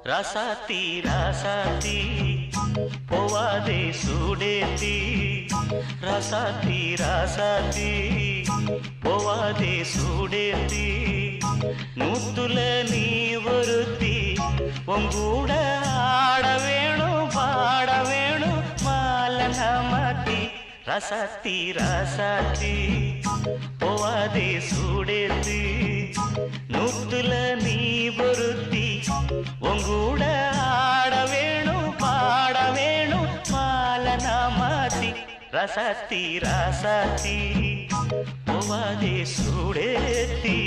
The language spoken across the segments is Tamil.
ராசாத்தி ராசாத்தி போவாதே சூடேத்தி ராசாத்தி ராசாத்தி போவாதே சூடேத்தி நூத்துல நீ ஒருத்தி உங்கூட ஆட வேணும் பாட வேணும் மாலன மாத்தி ராசாத்தி ராசாத்தி போவாதே சூடேத்தி நூத்துல நீ ஒருத்தி உங்கூட ஆட வேணும் பாட வேணும் மாலன மாத்தி ராசாத்தி ராசாத்தி போவாதே சூடேத்தி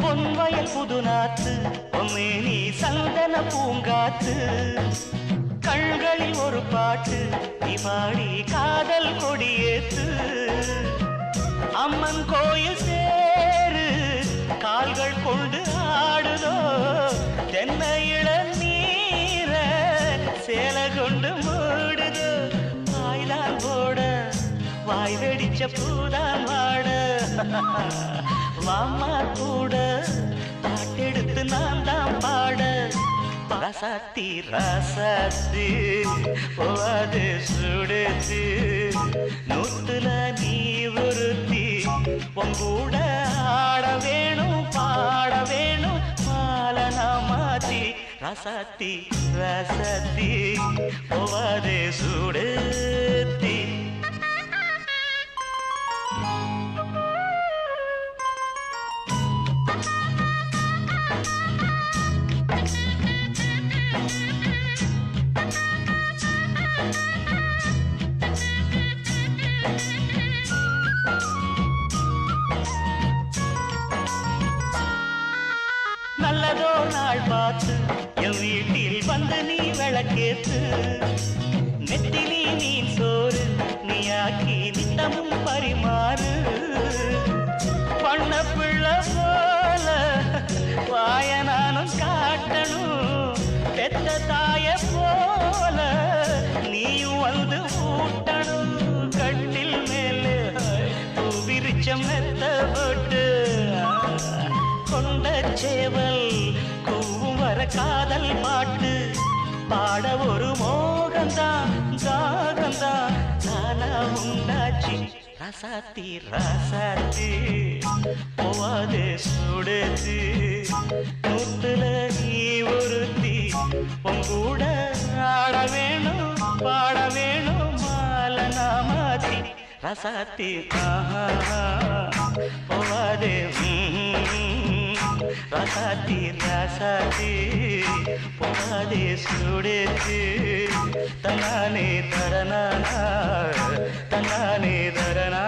பொன்வயல் புதுநாத்து பொம்மேனி சந்தன பூங்காத்து கண்களில் ஒரு பாட்டு நீ பாடி காதல் கொடியேத்து அம்மன் கோயில் சேரு கால்கள் கொண்டு ஆடுதோ தென்னை இளநீர சேல கொண்டு மூடுதோ வாய்தான் போட வாய் வெடிச்ச பூதான் வாட மாமா கூட பாட்டெடுத்து நான் தான் பாட ராசாத்தி ராசாத்தி போவாது சுடுத்து நூத்துல நீ ஒருத்தி உங்கூட ஆட வேணும் பாட வேணும் மாலன மாத்தி ராசாத்தி ராசாத்தி போவாது சுடுத்தி நல்லதோ நாள் பார்த்து என் வீட்டில் வந்து நீ விளக்கேத்து நெத்திலி மீன் சோறு நீ ஆக்கி நித்தமும் பரிமாறு பண்ண பிள்ளை போல வாய நானும் காட்டணும் பெத்த தாய போல நீயும் வந்து ஊட்டணும் கட்டில் மேலே விரிச்ச மெத்த போட்டு கொண்ட சேவல் கூவும் வர காதல் பாட்டு பாட ஒரு மோகந்தான் தாகந்தான் நானா உண்டாச்சு ராசாத்தி ராசாத்தி போவாதே சுடுத்து நூத்துல நீ ஒருத்தி உங்கூட ஆட வேணும் பாட வேணும் மாலன மாத்தி ராசாத்தி போவாதே ராசாத்தி ராசாத்தி போவாதே சுடுத்து தன்னானே தரணா தன்னானே தரணா